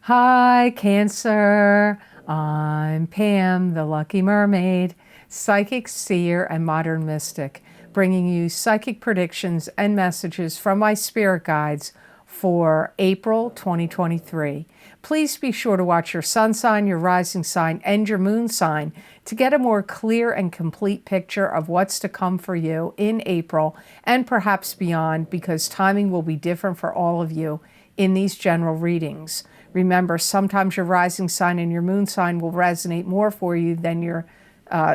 Hi, Cancer. I'm Pam, the Lucky Mermaid, psychic, seer, and modern mystic, bringing you psychic predictions and messages from my spirit guides for April 2023. Please be sure to watch your sun sign, your rising sign, and your moon sign to get a more clear and complete picture of what's to come for you in April and perhaps beyond, because timing will be different for all of you in these general readings. Remember, sometimes your rising sign and your moon sign will resonate more for you than your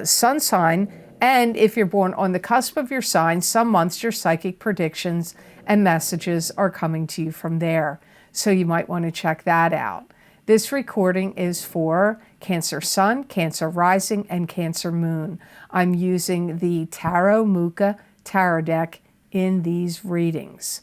sun sign. And if you're born on the cusp of your sign, some months your psychic predictions and messages are coming to you from there. So you might want to check that out. This recording is for Cancer Sun, Cancer Rising, and Cancer Moon. I'm using the Tarot Mucha Tarot deck in these readings.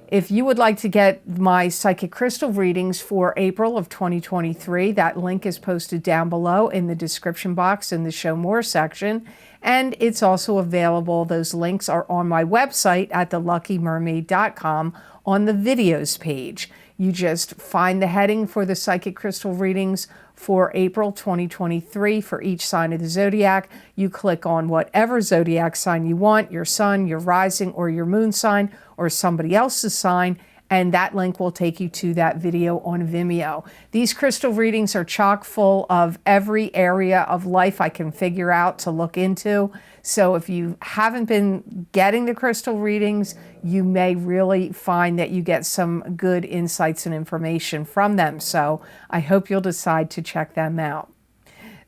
If you would like to get my psychic crystal readings for April of 2023, that link is posted down below in the description box in the Show More section. And it's also available, those links are on my website at theluckymermaid.com on the videos page. You just find the heading for the psychic crystal readings for April 2023 for each sign of the zodiac. You click on whatever zodiac sign you want, your sun, your rising, or your moon sign, or somebody else's sign, and that link will take you to that video on Vimeo. These crystal readings are chock full of every area of life I can figure out to look into. So if you haven't been getting the crystal readings, you may really find that you get some good insights and information from them. So I hope you'll decide to check them out.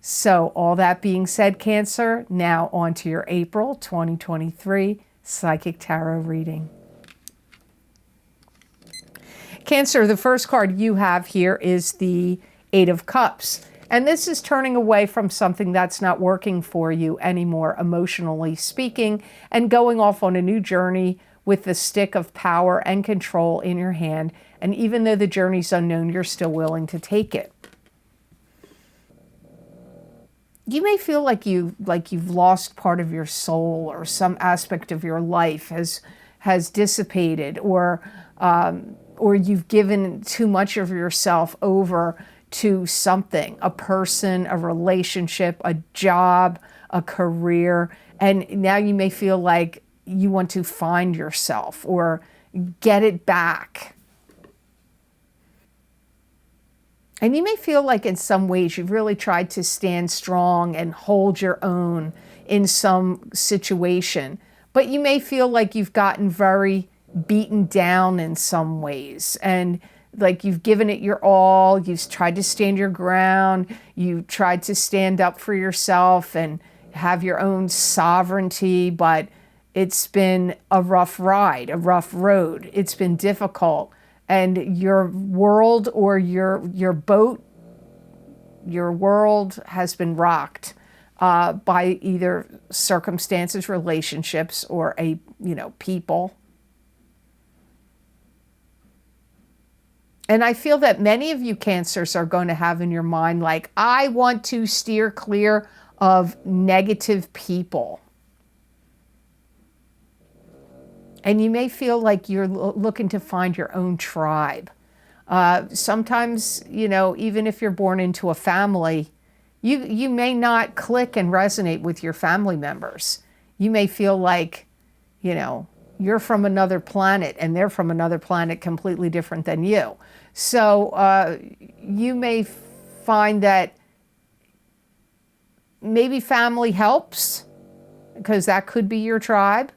So all that being said, Cancer, now on to your April 2023 Psychic Tarot reading. Cancer, the first card you have here is the Eight of Cups. And this is turning away from something that's not working for you anymore, emotionally speaking, and going off on a new journey with the stick of power and control in your hand. And even though the journey's unknown, you're still willing to take it. You may feel like you've lost part of your soul, or some aspect of your life has dissipated, or you've given too much of yourself over to something, a person, a relationship, a job, a career, and now you may feel like you want to find yourself or get it back. And you may feel like in some ways you've really tried to stand strong and hold your own in some situation, but you may feel like you've gotten very beaten down in some ways, and like you've given it your all, you've tried to stand your ground, you tried to stand up for yourself and have your own sovereignty, but it's been a rough ride, a rough road. It's been difficult, and your world, or your boat, your world has been rocked by either circumstances, relationships, or people. And I feel that many of you Cancers are going to have in your mind, like, I want to steer clear of negative people. And you may feel like you're looking to find your own tribe. Sometimes, even if you're born into a family, you may not click and resonate with your family members. You may feel like, you're from another planet and they're from another planet completely different than you. So you may find that maybe family helps, because that could be your tribe.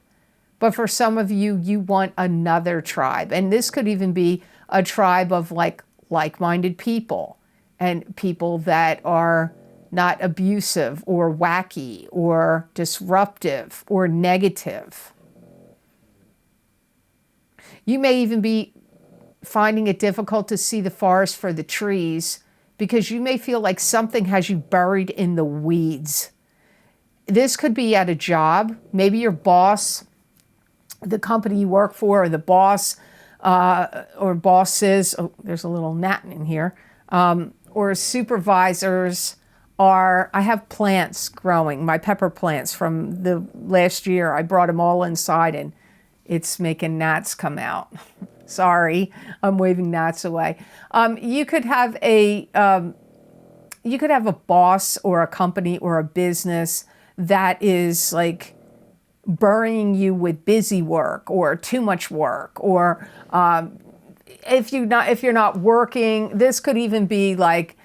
But for some of you, you want another tribe. And this could even be a tribe of like-minded people, and people that are not abusive or wacky or disruptive or negative. You may even be finding it difficult to see the forest for the trees, because you may feel like something has you buried in the weeds. This could be at a job. Maybe your boss, the company you work for, or the boss or bosses, oh, there's a little gnat in here, or supervisors are, I have plants growing, my pepper plants from the last year. I brought them all inside and it's making gnats come out. Sorry, I'm waving gnats away. You could have a boss or a company or a business that is like burying you with busy work or too much work, or if you're not working. This could even be like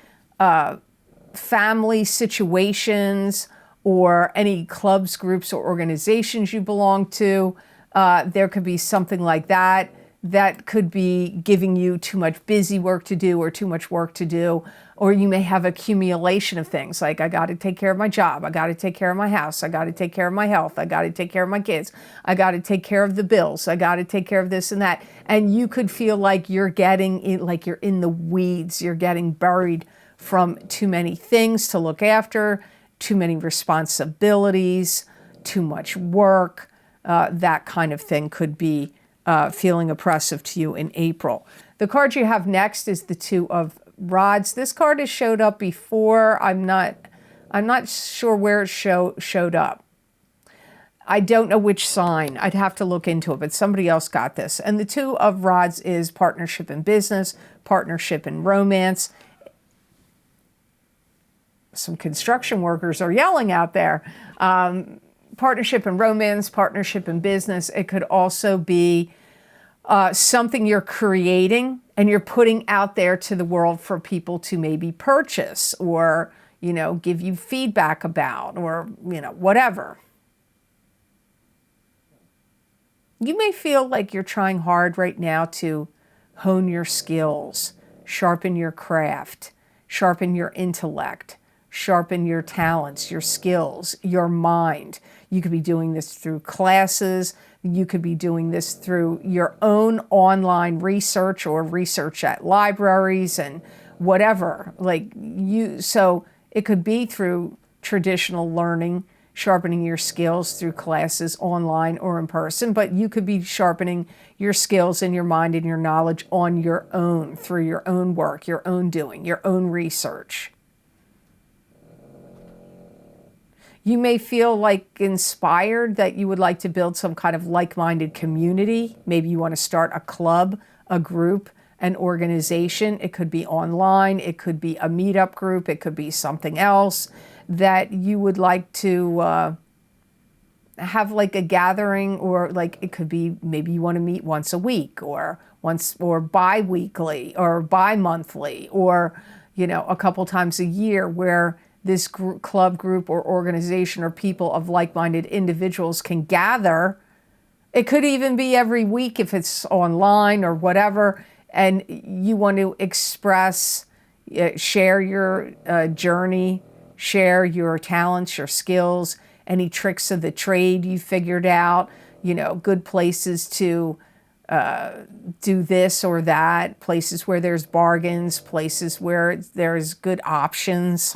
family situations or any clubs, groups, or organizations you belong to. There could be something like that that could be giving you too much busy work to do or too much work to do. Or you may have accumulation of things like, I got to take care of my job, I got to take care of my house, I got to take care of my health, I got to take care of my kids, I got to take care of the bills, I got to take care of this and that. And you could feel like you're getting in, like you're in the weeds, you're getting buried from too many things to look after, too many responsibilities, too much work. That kind of thing could be feeling oppressive to you in April. The card you have next is the Two of Rods. This card has showed up before. I'm not sure where it showed up. I don't know which sign. I'd have to look into it, but somebody else got this. And the Two of Rods is partnership in business, partnership in romance. Some construction workers are yelling out there. Partnership in romance, partnership in business. It could also be something you're creating and you're putting out there to the world for people to maybe purchase or, give you feedback about, or, whatever. You may feel like you're trying hard right now to hone your skills, sharpen your craft, sharpen your intellect, sharpen your talents, your skills, your mind. You could be doing this through classes. You could be doing this through your own online research or research at libraries and whatever. So it could be through traditional learning, sharpening your skills through classes online or in person, but you could be sharpening your skills and your mind and your knowledge on your own, through your own work, your own doing, your own research. You may feel like inspired that you would like to build some kind of like-minded community. Maybe you want to start a club, a group, an organization. It could be online. It could be a meetup group. It could be something else that you would like to have like a gathering, or like it could be maybe you want to meet once a week or bi-weekly or bi-monthly or, a couple times a year, where this club, group, or organization or people of like-minded individuals can gather. It could even be every week if it's online or whatever, and you want to express, share your journey, share your talents, your skills, any tricks of the trade you figured out, good places to do this or that, places where there's bargains, places where there's good options.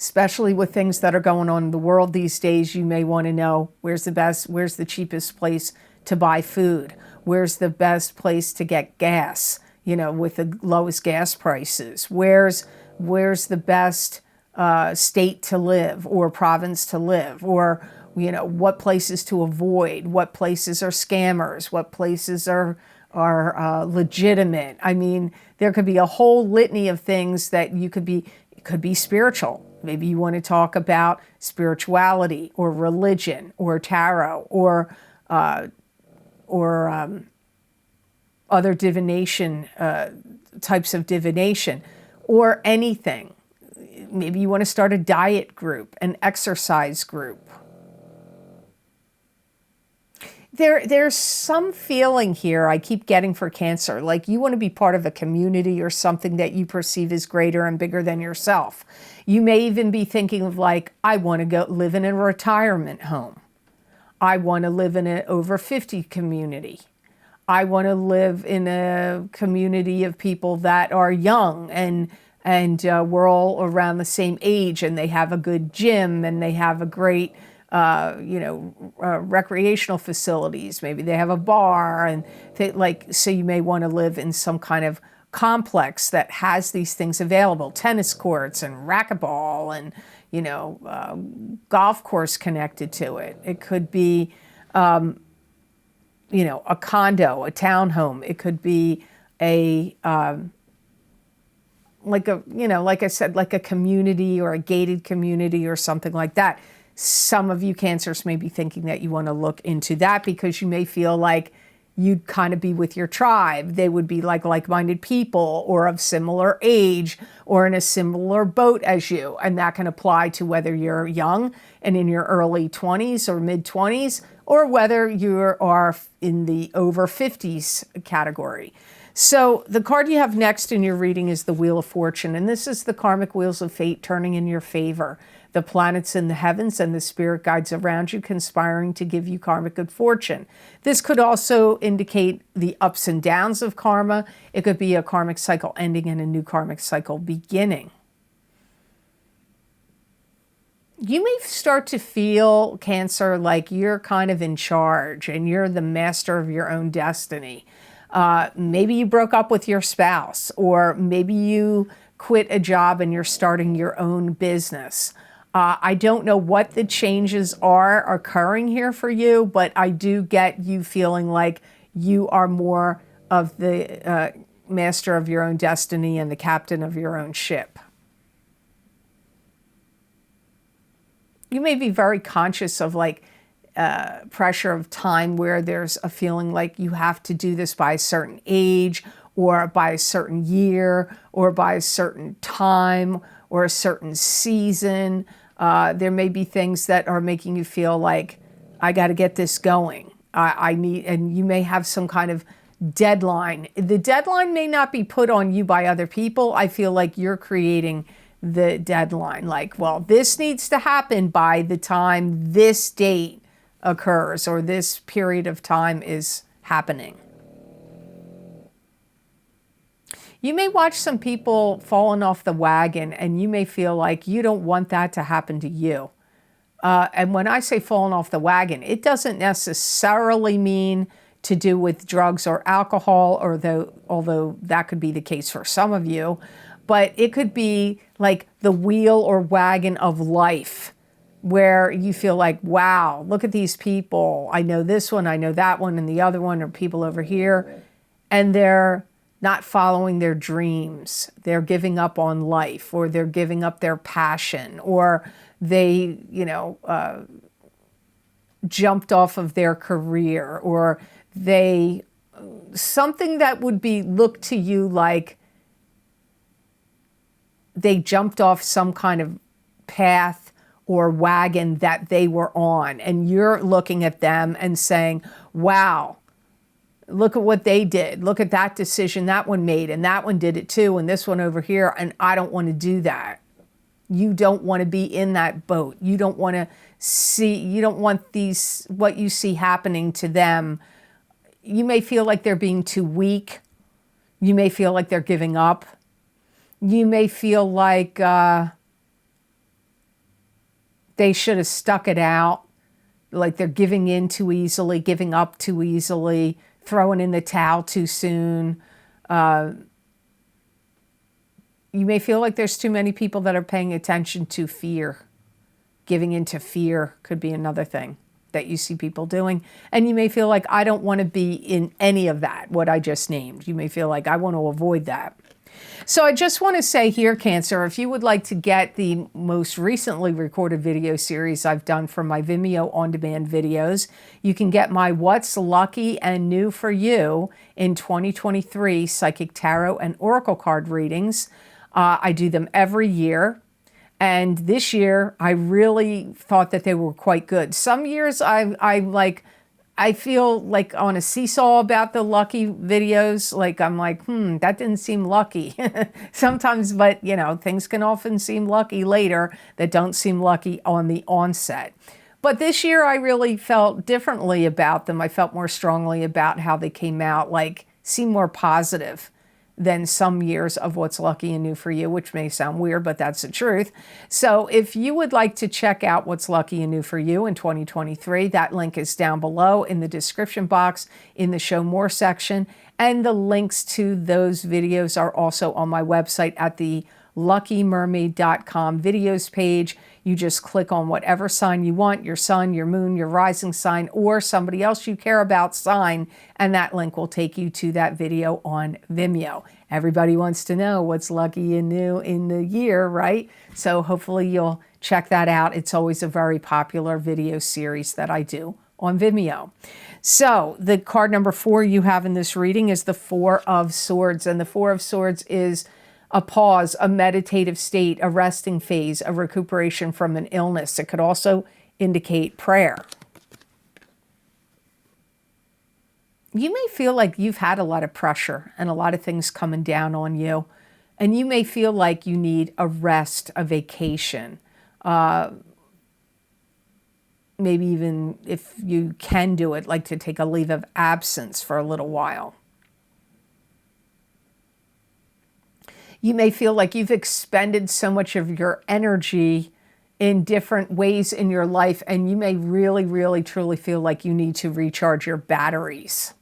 Especially with things that are going on in the world these days, you may want to know where's the cheapest place to buy food, where's the best place to get gas, with the lowest gas prices, where's the best state to live or province to live, or what places to avoid, what places are scammers, what places are legitimate. I mean, there could be a whole litany of things that you could be. It could be spiritual. Maybe you want to talk about spirituality or religion or tarot or other divination, types of divination, or anything. Maybe you want to start a diet group, an exercise group. There's some feeling here I keep getting for Cancer, like you want to be part of a community or something that you perceive as greater and bigger than yourself. You may even be thinking of like, I want to go live in a retirement home. I want to live in an over 50 community. I want to live in a community of people that are young and we're all around the same age, and they have a good gym and they have a great recreational facilities. Maybe they have a bar, and so you may want to live in some kind of complex that has these things available, tennis courts and racquetball and, golf course connected to it. It could be a condo, a townhome. It could be a, like I said, like a community or a gated community or something like that. Some of you Cancers may be thinking that you want to look into that because you may feel like you'd kind of be with your tribe. They would be like-minded people or of similar age or in a similar boat as you. And that can apply to whether you're young and in your early 20s or mid-20s, or whether you are in the over 50s category. So the card you have next in your reading is the Wheel of Fortune, and this is the karmic wheels of fate turning in your favor. The planets in the heavens and the spirit guides around you conspiring to give you karmic good fortune. This could also indicate the ups and downs of karma. It could be a karmic cycle ending and a new karmic cycle beginning. You may start to feel, Cancer, like you're kind of in charge and you're the master of your own destiny. Maybe you broke up with your spouse, or maybe you quit a job and you're starting your own business. I don't know what the changes are occurring here for you, but I do get you feeling like you are more of the master of your own destiny and the captain of your own ship. You may be very conscious of pressure of time, where there's a feeling like you have to do this by a certain age or by a certain year or by a certain time or a certain season. There may be things that are making you feel like, I got to get this going. I need, and you may have some kind of deadline. The deadline may not be put on you by other people. I feel like you're creating the deadline. Like, well, this needs to happen by the time this date occurs or this period of time is happening. You may watch some people falling off the wagon and you may feel like you don't want that to happen to you. And when I say falling off the wagon, it doesn't necessarily mean to do with drugs or alcohol, although that could be the case for some of you. But it could be like the wheel or wagon of life, where you feel like, wow, look at these people. I know this one, I know that one, and the other one are people over here. And they're not following their dreams. They're giving up on life, or they're giving up their passion, or they, jumped off of their career, or they, something that would be looked to you like they jumped off some kind of path or wagon that they were on. And you're looking at them and saying, wow, look at what they did. Look at that decision that one made, and that one did it too, and this one over here, and I don't want to do that. You don't want to be in that boat. You don't want to see, you don't want what you see happening to them. You may feel like they're being too weak. You may feel like they're giving up. You may feel like they should have stuck it out, like they're giving in too easily, giving up too easily, throwing in the towel too soon. You may feel like there's too many people that are paying attention to fear. Giving into fear could be another thing that you see people doing. And you may feel like, I don't want to be in any of that, what I just named. You may feel like, I want to avoid that. So I just want to say here, Cancer, if you would like to get the most recently recorded video series I've done for my Vimeo on-demand videos, you can get my What's Lucky and New for You in 2023 Psychic Tarot and Oracle card readings. I do them every year. And this year, I really thought that they were quite good. Some years I feel like on a seesaw about the lucky videos. Like I'm like, that didn't seem lucky. Sometimes, but things can often seem lucky later that don't seem lucky on the onset. But this year I really felt differently about them. I felt more strongly about how they came out, seem more positive than some years of What's Lucky and New for You, which may sound weird, but that's the truth. So if you would like to check out What's Lucky and New for You in 2023, that link is down below in the description box in the Show More section. And the links to those videos are also on my website at the luckymermaid.com videos page. You just click on whatever sign you want, your sun, your moon, your rising sign, or somebody else you care about sign, and that link will take you to that video on Vimeo. Everybody wants to know what's lucky and new in the year, right? So hopefully you'll check that out. It's always a very popular video series that I do on Vimeo. So the card number 4 you have in this reading is the Four of Swords, and the Four of Swords is a pause, a meditative state, a resting phase, a recuperation from an illness. It could also indicate prayer. You may feel like you've had a lot of pressure and a lot of things coming down on you, and you may feel like you need a rest, a vacation. Maybe even if you can do it, like to take a leave of absence for a little while. You may feel like you've expended so much of your energy in different ways in your life, and you may really, really, truly feel like you need to recharge your batteries.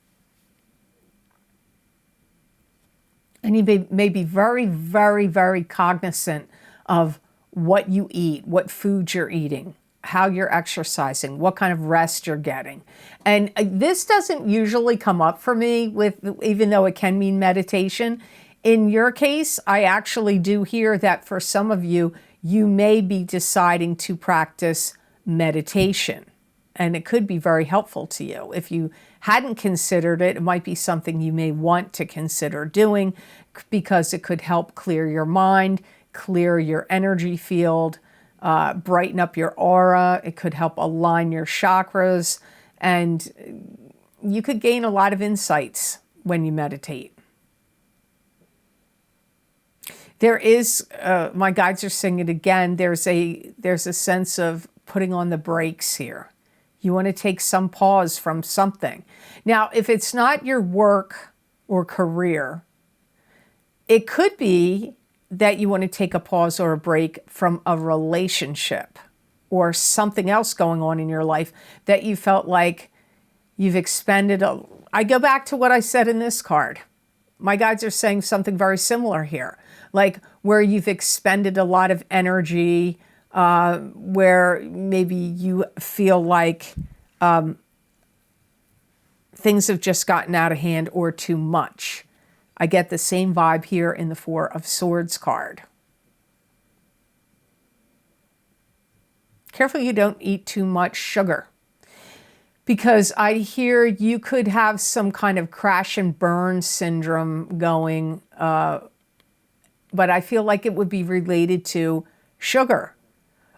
And you may be very, very, very cognizant of what you eat, what food you're eating, how you're exercising, what kind of rest you're getting. And this doesn't usually come up for me, even though it can mean meditation. In your case, I actually do hear that for some of you, you may be deciding to practice meditation. And it could be very helpful to you. If you hadn't considered it, it might be something you may want to consider doing, because it could help clear your mind, clear your energy field, brighten up your aura. It could help align your chakras, and you could gain a lot of insights when you meditate. There is, my guides are saying it again, there's a sense of putting on the brakes here. You want to take some pause from something. Now, if it's not your work or career, it could be that you want to take a pause or a break from a relationship or something else going on in your life that you felt like you've expended. I go back to what I said in this card. My guides are saying something very similar here, like where you've expended a lot of energy, where maybe you feel like things have just gotten out of hand or too much. I get the same vibe here in the Four of Swords card. Careful you don't eat too much sugar, because I hear you could have some kind of crash and burn syndrome going, but I feel like it would be related to sugar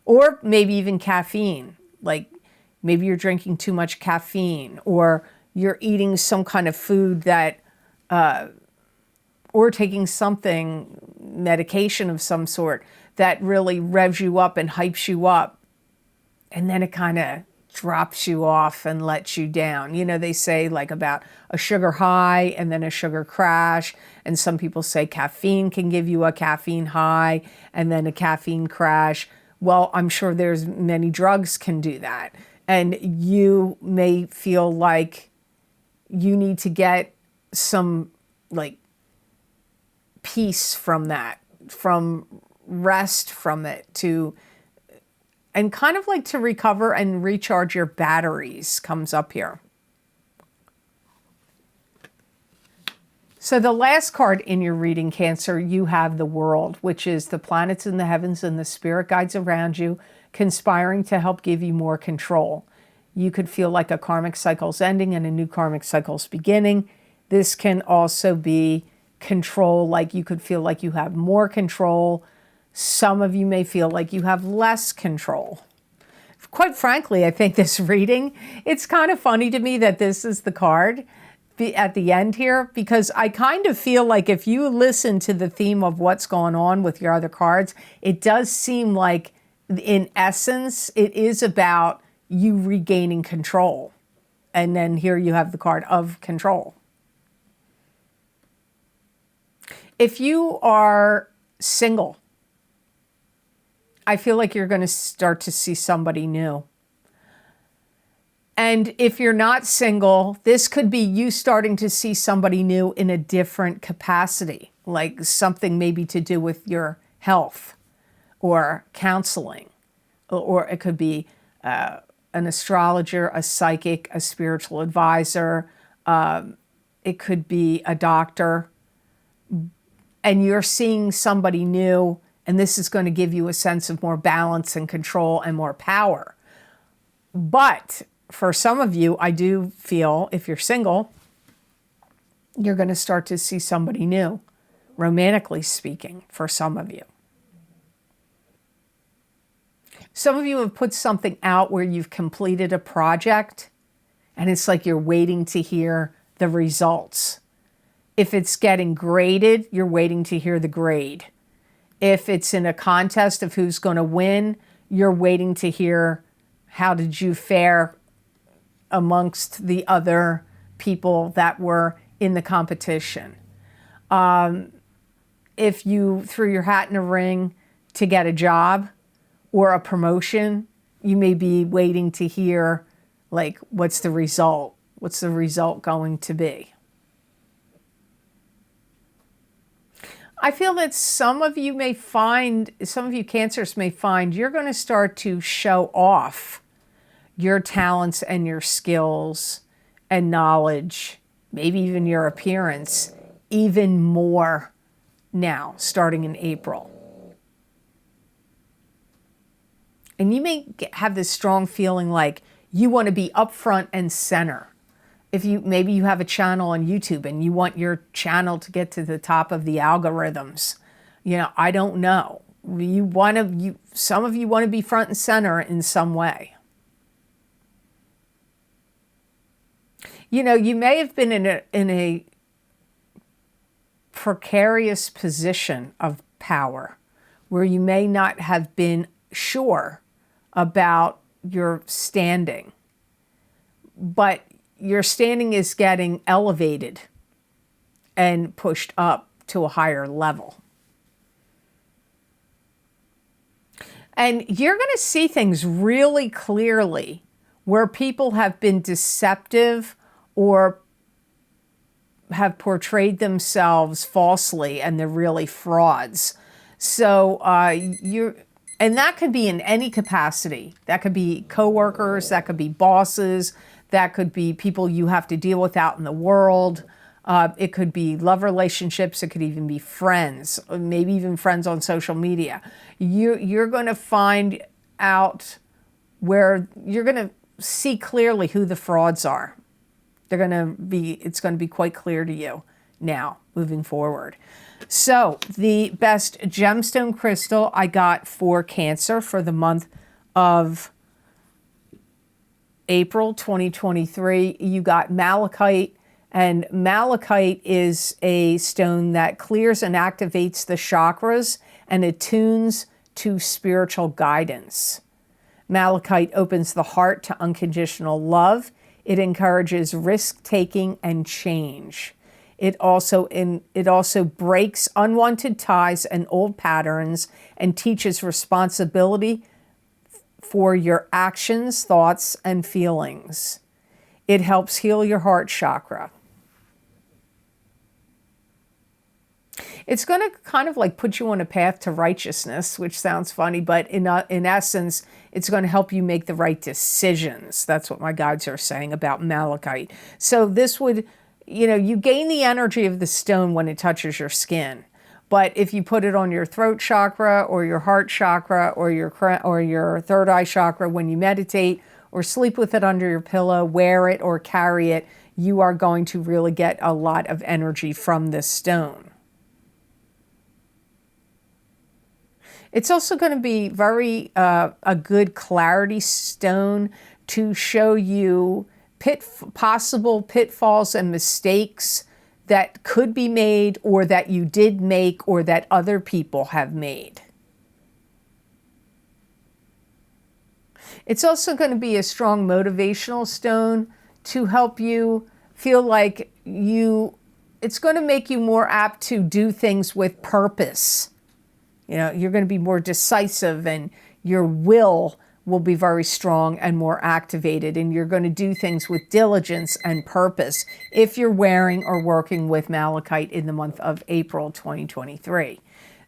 or maybe even caffeine. Like maybe you're drinking too much caffeine, or you're eating some kind of food that, or taking something, medication of some sort, that really revs you up and hypes you up, and then it kind of drops you off and lets you down. You know, they say like about a sugar high and then a sugar crash, and some people say caffeine can give you a caffeine high and then a caffeine crash. Well, I'm sure there's many drugs can do that, and you may feel like you need to get some like peace from that, from rest from it, and kind of like to recover and recharge your batteries comes up here. So the last card in your reading, Cancer, you have the World, which is the planets in the heavens and the spirit guides around you conspiring to help give you more control. You could feel like a karmic cycle's ending and a new karmic cycle's beginning. This can also be control, like you could feel like you have more control. Some of you may feel like you have less control. Quite frankly, I think this reading, it's kind of funny to me that this is the card at the end here, because I kind of feel like if you listen to the theme of what's going on with your other cards, it does seem like in essence, it is about you regaining control. And then here you have the card of control. If you are single, I feel like you're going to start to see somebody new. And if you're not single, this could be you starting to see somebody new in a different capacity, like something maybe to do with your health or counseling, or it could be an astrologer, a psychic, a spiritual advisor. It could be a doctor. And you're seeing somebody new, and this is going to give you a sense of more balance and control and more power. But for some of you, I do feel, if you're single, you're going to start to see somebody new, romantically speaking, for some of you. Some of you have put something out where you've completed a project, and it's like you're waiting to hear the results. If it's getting graded, you're waiting to hear the grade. If it's in a contest of who's going to win, you're waiting to hear how did you fare amongst the other people that were in the competition. If you threw your hat in a ring to get a job or a promotion, you may be waiting to hear, like, what's the result? What's the result going to be? I feel that some of you Cancers may find you're going to start to show off your talents and your skills and knowledge, maybe even your appearance, even more now, starting in April. And you may have this strong feeling like you want to be up front and center. Maybe you have a channel on YouTube and you want your channel to get to the top of the algorithms. I don't know. Some of you want to be front and center in some way. You may have been in a precarious position of power where you may not have been sure about your standing, but your standing is getting elevated and pushed up to a higher level. And you're going to see things really clearly where people have been deceptive or have portrayed themselves falsely and they're really frauds. So and that could be in any capacity. That could be coworkers, that could be bosses, that could be people you have to deal with out in the world. It could be love relationships. It could even be friends, maybe even friends on social media. You're going to find out where you're going to see clearly who the frauds are. It's going to be quite clear to you now, moving forward. So the best gemstone crystal I got for Cancer for the month of April 2023, you got malachite. And malachite is a stone that clears and activates the chakras and attunes to spiritual guidance. Malachite opens the heart to unconditional love. It encourages risk-taking and change. It also breaks unwanted ties and old patterns and teaches responsibility for your actions, thoughts, and feelings. It helps heal your heart chakra. It's going to kind of like put you on a path to righteousness, which sounds funny, but in essence, it's going to help you make the right decisions. That's what my guides are saying about malachite. So this would, you gain the energy of the stone when it touches your skin. But if you put it on your throat chakra or your heart chakra or your third eye chakra when you meditate, or sleep with it under your pillow, wear it or carry it, you are going to really get a lot of energy from this stone. It's also going to be very a good clarity stone to show you possible pitfalls and mistakes that could be made or that you did make or that other people have made. It's also going to be a strong motivational stone to help you feel like it's going to make you more apt to do things with purpose. You're going to be more decisive and your will be very strong and more activated, and you're going to do things with diligence and purpose if you're wearing or working with malachite in the month of April 2023.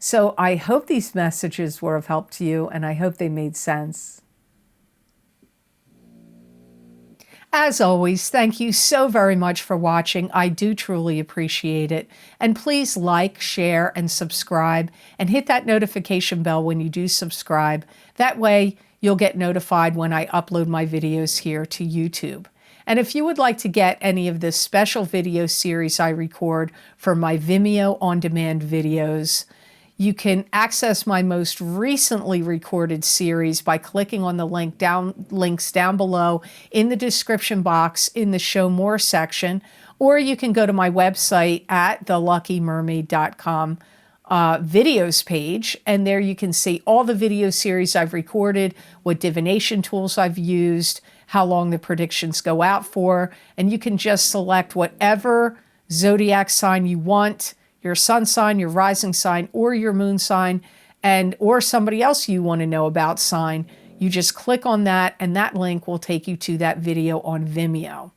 So I hope these messages were of help to you, and I hope they made sense. As always, thank you so very much for watching. I do truly appreciate it. And please like, share, and subscribe, and hit that notification bell when you do subscribe. That way, you'll get notified when I upload my videos here to YouTube. And if you would like to get any of the special video series I record for my Vimeo on-demand videos, you can access my most recently recorded series by clicking on the links down below in the description box in the Show More section, or you can go to my website at theluckymermaid.com videos page, and there you can see all the video series I've recorded, what divination tools I've used, how long the predictions go out for, and you can just select whatever zodiac sign you want, your sun sign, your rising sign, or your moon sign, or somebody else you want to know about sign. You just click on that, and that link will take you to that video on Vimeo.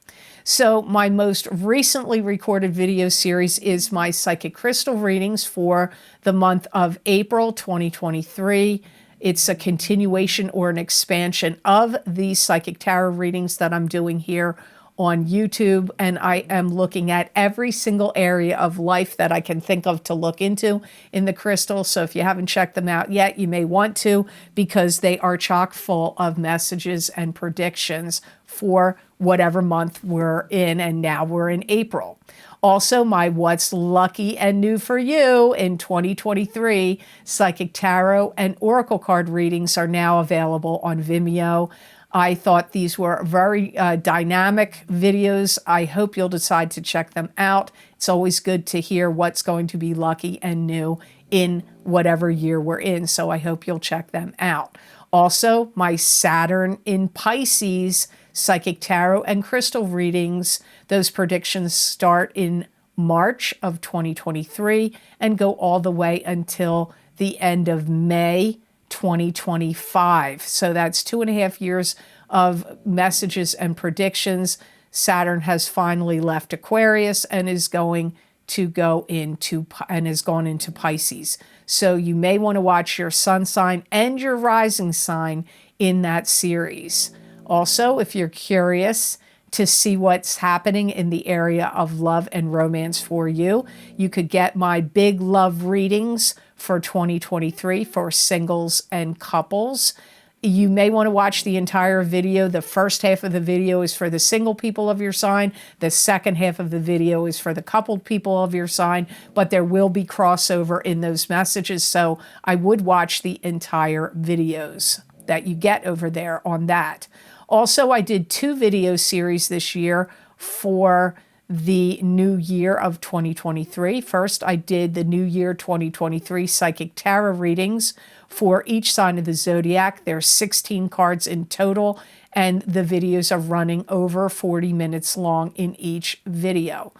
So my most recently recorded video series is my psychic crystal readings for the month of April 2023. It's a continuation or an expansion of the psychic tarot readings that I'm doing here on YouTube, and I am looking at every single area of life that I can think of to look into in the crystal. So if you haven't checked them out yet, you may want to, because they are chock full of messages and predictions for whatever month we're in, and now we're in April. Also, my What's Lucky and New for You in 2023 Psychic Tarot and Oracle card readings are now available on Vimeo. I thought these were very dynamic videos. I hope you'll decide to check them out. It's always good to hear what's going to be lucky and new in whatever year we're in, so I hope you'll check them out. Also, my Saturn in Pisces Psychic Tarot and Crystal readings, those predictions start in March of 2023 and go all the way until the end of May 2025. So that's 2.5 years of messages and predictions. Saturn has finally left Aquarius and is going to go into, and has gone into Pisces. So you may want to watch your sun sign and your rising sign in that series. Also, if you're curious to see what's happening in the area of love and romance for you, you could get my big love readings for 2023 for singles and couples. You may want to watch the entire video. The first half of the video is for the single people of your sign. The second half of the video is for the coupled people of your sign, but there will be crossover in those messages, so I would watch the entire videos that you get over there on that. Also, I did 2 video series this year for the new year of 2023. First, I did the new year 2023 psychic tarot readings for each sign of the zodiac. There's 16 cards in total, and the videos are running over 40 minutes long in each video.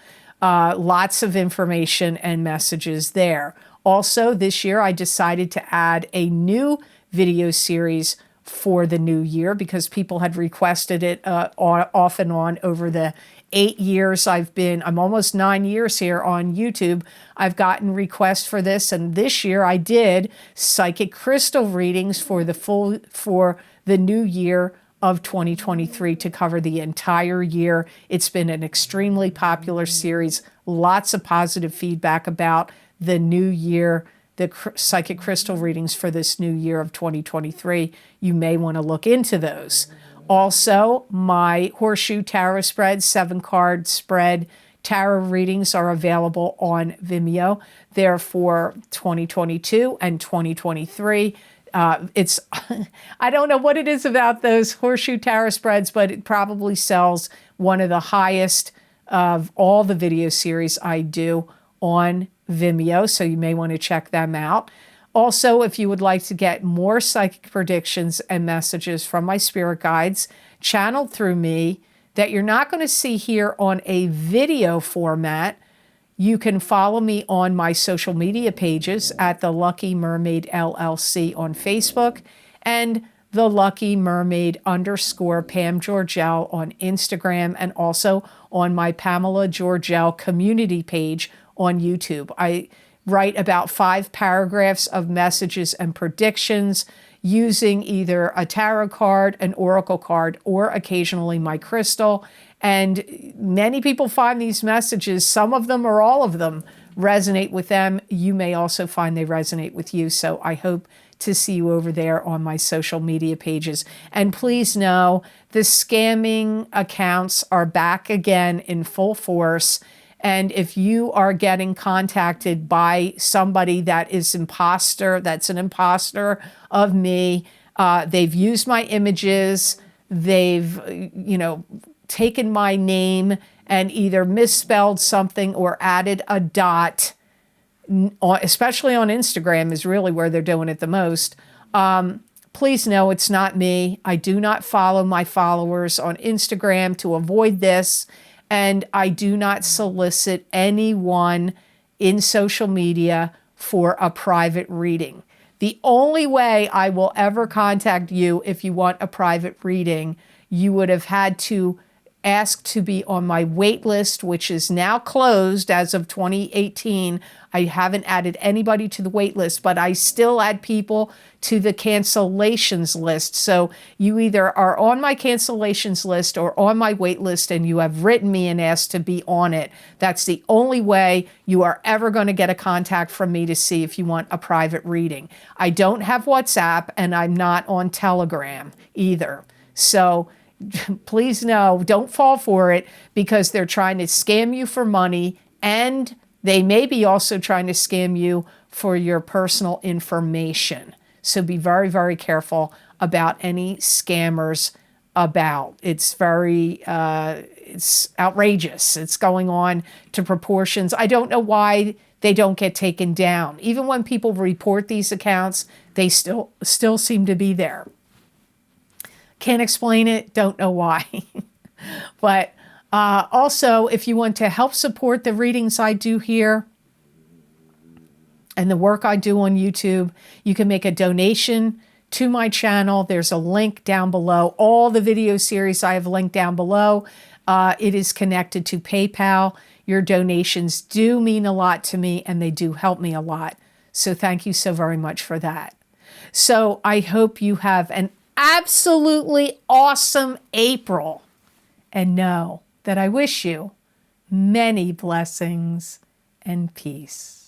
Lots of information and messages there. Also, this year I decided to add a new video series for the new year because people had requested it off and on over the 8 years I'm almost 9 years here on YouTube. I've gotten requests for this, and this year I did psychic crystal readings for the new year of 2023 to cover the entire year. It's been an extremely popular series, lots of positive feedback about the new year, the psychic crystal readings for this new year of 2023. You may want to look into those. Also, my Horseshoe Tarot Spread, 7-card spread tarot readings are available on Vimeo. They're for 2022 and 2023. I don't know what it is about those Horseshoe Tarot Spreads, but it probably sells one of the highest of all the video series I do on Vimeo, so you may want to check them out. Also, if you would like to get more psychic predictions and messages from my spirit guides channeled through me that you're not going to see here on a video format, you can follow me on my social media pages at the Lucky Mermaid LLC on Facebook and the Lucky Mermaid _ Pam Georgel on Instagram, and also on my Pamela Georgel community page on YouTube. I write about 5 paragraphs of messages and predictions using either a tarot card, an oracle card, or occasionally my crystal. And many people find these messages, some of them or all of them, resonate with them. You may also find they resonate with you. So I hope to see you over there on my social media pages. And please know the scamming accounts are back again in full force. And if you are getting contacted by somebody that is that's an imposter of me, they've used my images, they've, taken my name and either misspelled something or added a dot, especially on Instagram is really where they're doing it the most. Please know it's not me. I do not follow my followers on Instagram to avoid this. And I do not solicit anyone in social media for a private reading. The only way I will ever contact you if you want a private reading, you would have had to ask to be on my wait list, which is now closed as of 2018. I haven't added anybody to the wait list, but I still add people to the cancellations list. So you either are on my cancellations list or on my wait list and you have written me and asked to be on it. That's the only way you are ever going to get a contact from me to see if you want a private reading. I don't have WhatsApp and I'm not on Telegram either. So please know, don't fall for it, because they're trying to scam you for money, and they may be also trying to scam you for your personal information. So be very, very careful about any scammers about. It's it's outrageous. It's going on to proportions. I don't know why they don't get taken down. Even when people report these accounts, they still seem to be there. Can't explain it, don't know why. But also, if you want to help support the readings I do here and the work I do on YouTube, you can make a donation to my channel. There's a link down below. All the video series I have linked down below. It is connected to PayPal. Your donations do mean a lot to me, and they do help me a lot. So thank you so very much for that. So I hope you have an absolutely awesome April, and know that I wish you many blessings and peace.